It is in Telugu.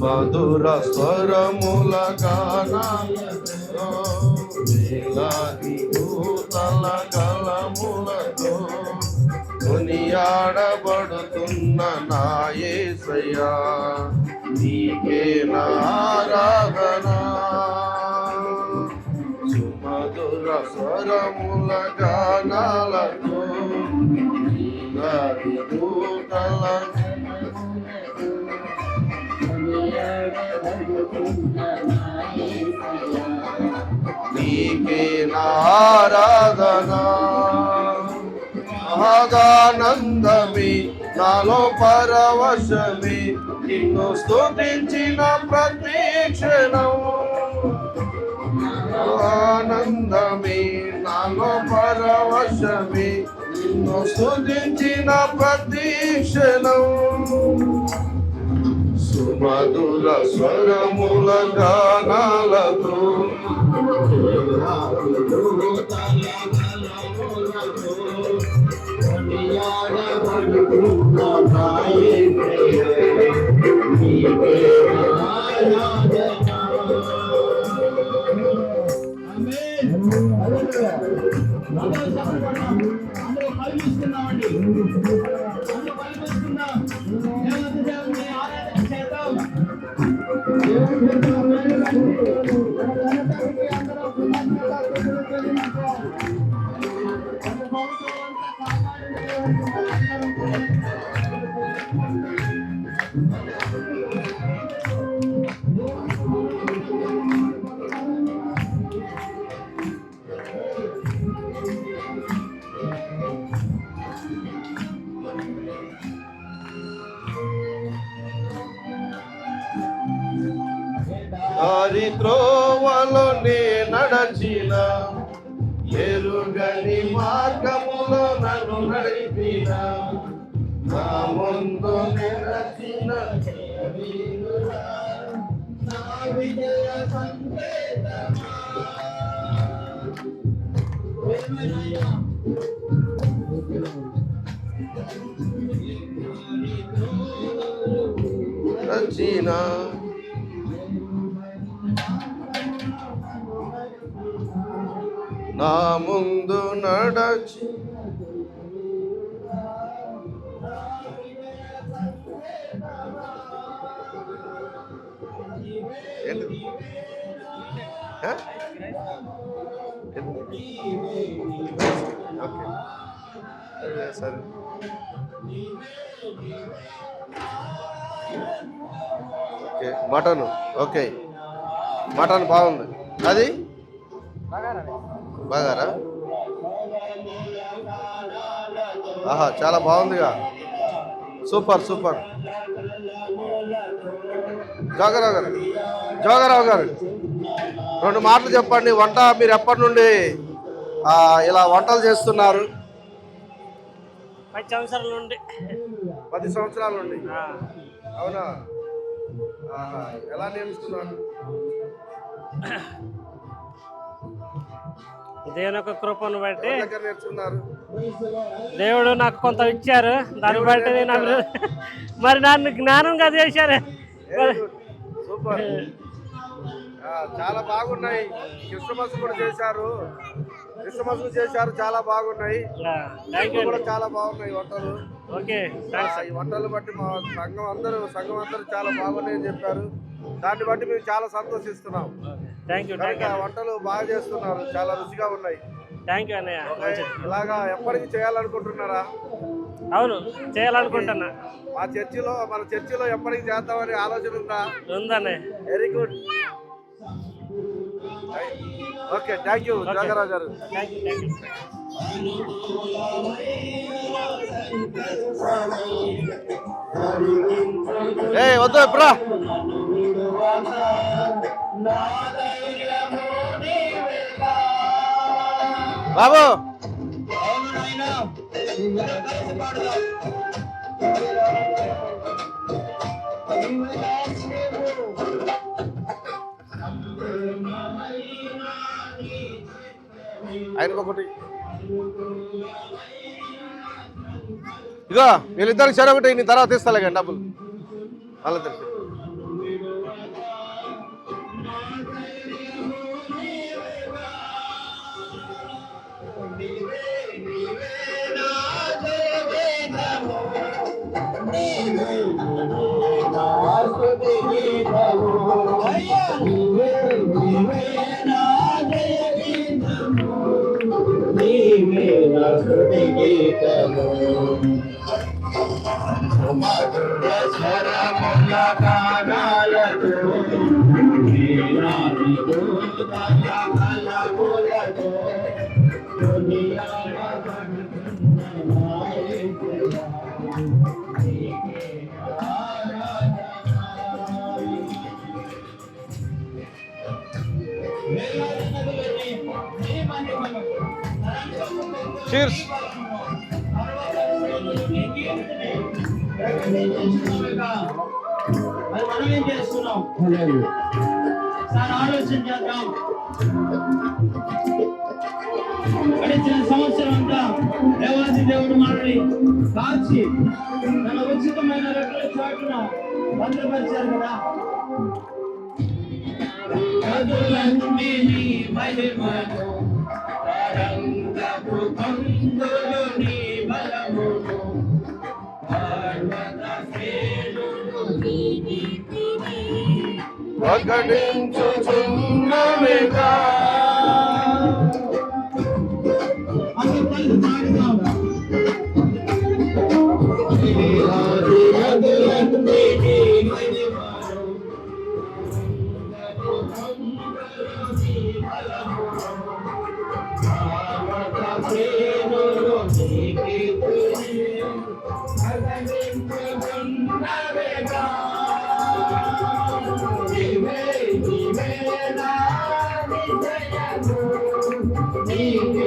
మధుర స్వరముల గానాలతో వేలాది దూతల గళములతో కొనియాడబడుతున్న నా యేసయ్యా నీకే నా ఆరాధన. సుమధుర స్వరముల గానాలతో వేలాది దూతల నీకే నా ఆరాధన. ఆనందమే నాలో పరవశమే నిన్ను స్తుతించిన ప్రతి క్షణం. ఆనందమే నాలో పరవశమే నిన్ను స్తుతించిన ప్రతి క్షణం. సుమధుర స్వరముల గానాలతో త్రోవలో నే నడచిన ఎరుగని మార్గములో నన్ను నడిపిన నా ముందు నిలచిన నా విజయ సంకేతమా. నడిచిన నా ముందు నడచి సరే ఓకే మటన్ ఓకే మటన్ బాగుంది. అది బాగారా? ఆహా చాలా బాగుందిగా. Super super. జోగరావు గారు జోగరావు గారు 2 మాటలు చెప్పండి. వంట మీరు ఎప్పటి నుండి ఇలా వంటలు చేస్తున్నారు? 10 సంవత్సరాల నుండి. 10 సంవత్సరాల నుండి. అవునా? ఎలా నేర్చుకున్నారు? దేవుని యొక్క కృపను బట్టి నేర్చుకున్నారు. దేవుడు నాకు కొంత ఇచ్చారు. దాన్ని బట్టి నేను మరి నన్ను జ్ఞానంగా చేశారు. సూపర్. చాలా బాగున్నాయి. క్రిస్మస్ కూడా చేశారు. చాలా బాగున్నాయి. కూడా చాలా బాగున్నాయి వంటలు. ఓకే ఈ వంటలు బట్టి మా సంఘం అందరూ చాలా బాగున్నాయని చెప్పారు. దాన్ని బట్టి మేము చాలా సంతోషిస్తున్నాం. వంటలు బాగా చేస్తున్నారు. చాలా రుచిగా ఉన్నాయి. థ్యాంక్ యూ అన్నయ్య. ఇలాగా ఎప్పటికీ చేయాలనుకుంటున్నారా? అవును చేయాలనుకుంటున్నా. మన చర్చిలో ఎప్పటికీ చేద్దామని ఆలోచన ఉందన్నయ్య. Very good. Okay thank you Jogarao garu. వద్దు ఎప్పుడా బాబు ఆయనకు ఒకటి. ఇదో వీళ్ళిద్దరికి చెరొకటి, నీ తర్వాత ఇస్తాలే కానీ డబ్బులు వాళ్ళిద్దరికి. Cheers. మనం ఏం చేస్తున్నాం సార్, ఆలోచన చేద్దాం. గడిచిన సంవత్సరం అంతా దేవాది దేవుడు మనల్ని కాచి తన ఉచితమైన రెక్కల చాటున భద్రపరిచారు కదా. కదులన్నీ నీ మహిమను, తరంగపు కందులు నీ బలమును, పర్వత శ్రేణులు నీ నీతిని ప్రకటించుచున్నవిగా. నీకే